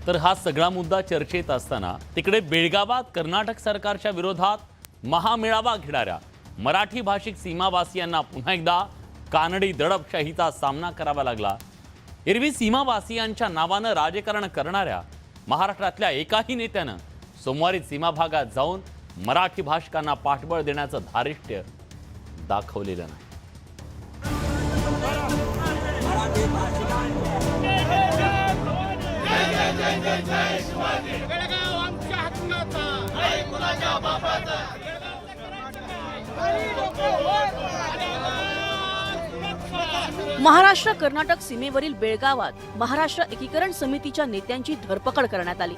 तर हा सगळा मुद्दा चर्चेत असताना तिकडे बेळगावात कर्नाटक सरकारच्या विरोधात महामेळावा घेणाऱ्या मराठी भाषिक सीमावासियांना पुन्हा एकदा कानडी दडपशाहीचा सामना करावा लागला। एरवी सीमावासियांच्या नावानं राजकारण करणाऱ्या महाराष्ट्रातल्या एकाही नेत्यानं सोमवारी सीमा भागात जाऊन मराठी भाषिकांना पाठबळ देण्याचं धारिष्ट्य दाखवलेलं नाही। महाराष्ट्र कर्नाटक सीमेवरील बेळगावात महाराष्ट्र एकीकरण समितीच्या नेत्यांची धरपकड करण्यात आली।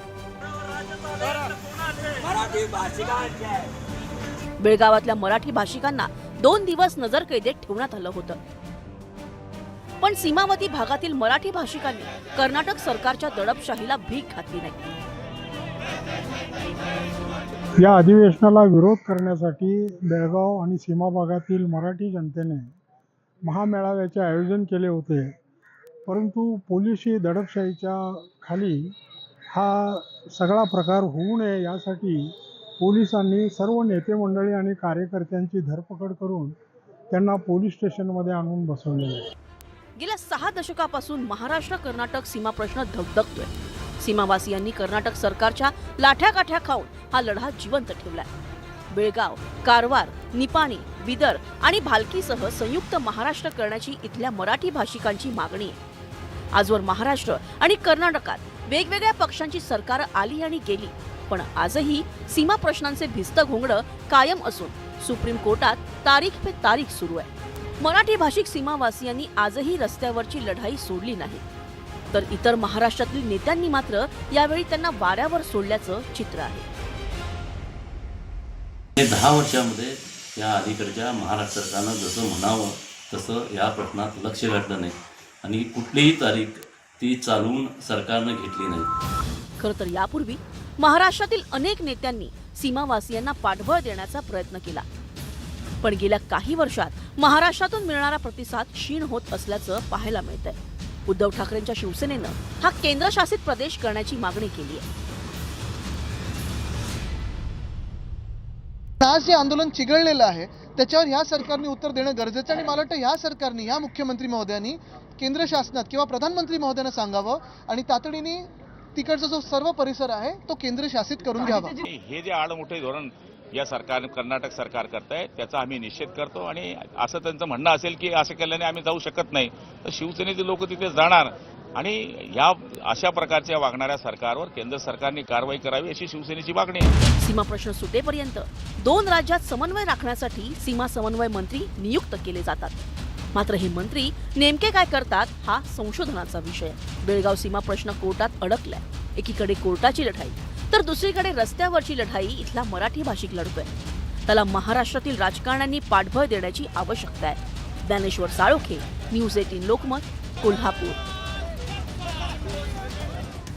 बेळगावातल्या मराठी भाषिकांना 2 दिवस नजरकैदेत ठेवण्यात आलं होतं, पण सीमावर्ती भागातील मराठी भाषिकांनी कर्नाटक सरकारच्या दडपशाहीला भीक घातली नाही। या अधिवेशनाला विरोध करण्यासाठी बेळगाव आणि सीमा भागातील मराठी जनतेने महामेळाव्याचे आयोजन केले होते, परंतु पोलिसी दडपशाहीच्या खाली हा सगळा प्रकार होऊ नये यासाठी पोलिसांनी सर्व नेते मंडळी आणि कार्यकर्त्यांची धरपकड करून त्यांना पोलीस स्टेशनमध्ये आणून बसवले आहे। गेल्या 6 दशकापासून महाराष्ट्र कर्नाटक सीमा प्रश्न धगधगतोय। सीमावासियांनी कर्नाटक सरकारच्या लाठ्याकाठ्या खाऊन हा लढा जिवंत ठेवलाय। बेळगाव, कारवार, निपाणी, बिदर आणि भालकीसह संयुक्त महाराष्ट्र करण्याची इथल्या मराठी भाषिकांची मागणी आहे। आजवर महाराष्ट्र आणि कर्नाटकात वेगवेगळ्या पक्षांची सरकार आली आणि गेली, पण आजही सीमा प्रश्नांचे भिस्त घोंगडं कायम असून सुप्रीम कोर्टात तारीख पे तारीख सुरू आहे। मराठी भाषिक सीमावासियांनी आजही रस्त्यावरची लढाई सोडली नाही, तर इतर महाराष्ट्रातील नेत्यांनी मात्र यावेळी त्यांना वाऱ्यावर सोडल्याचं चित्र आहे। 10 वर्षामध्ये या अलीकडच्या महाराष्ट्र सरकारनं जसं म्हणावं तसं या प्रश्नात लक्ष घातलं नाही आणि कुठलीही तारीख ती चालवून सरकारनं घेतली नाही। खरं तर यापूर्वी महाराष्ट्रातील अनेक नेत्यांनी सीमावासियांना पाठबळ देण्याचा प्रयत्न केला, पण गेल्या काही वर्षात महाराष्ट्रातून मिळणारा प्रतिसाद क्षीण होत असल्याचं पाहायला मिळतंय। उद्धव ठाकरेंच्या शिवसेनेनं हा केंद्रशासित प्रदेश करण्याची मागणी केली आहे। आज जे आंदोलन चिघळलेलं आहे त्याच्यावर ह्या सरकारने उत्तर देणं गरजेचं आणि मला वाटतं ह्या सरकारने, ह्या मुख्यमंत्री महोदयांनी केंद्र शासनात किंवा प्रधानमंत्री महोदयांना सांगावं आणि तातडीने तिकडचा जो सर्व परिसर आहे तो केंद्र शासित करून घ्यावा। हे जे आडमोठे धोरण या सरकार कर्नाटक सरकार करताय त्याचा आम्ही निषेध करतो आणि असं त्यांचं म्हणणं असेल की असं केल्याने आम्ही जाऊ शकत नाही, तर शिवसेनेचे लोक तिथे जाणार आणि या अशा प्रकारच्या वागणाऱ्या सरकारवर केंद्र सरकारने कारवाई करावी अशी शिवसेनेची मागणी आहे। सीमा प्रश्न सुटेपर्यंत 2 राज्यात समन्वय राखण्यासाठी सीमा समन्वय मंत्री नियुक्त केले जातात, मात्र हे मंत्री नेमके काय करतात हा संशोधनाचा विषय। बेळगाव सीमा प्रश्न कोर्टात अडकलाय। एकीकडे कोर्टाची लढाई तर दुसरीकडे रस्त्यावरची लढाई इथला मराठी भाषिक लढतोय। त्याला महाराष्ट्रातील राजकारण्यांनी पाठबळ देण्याची आवश्यकता आहे। ज्ञानेश्वर साळोखे, न्यूज 18 लोकमत, कोल्हापूर।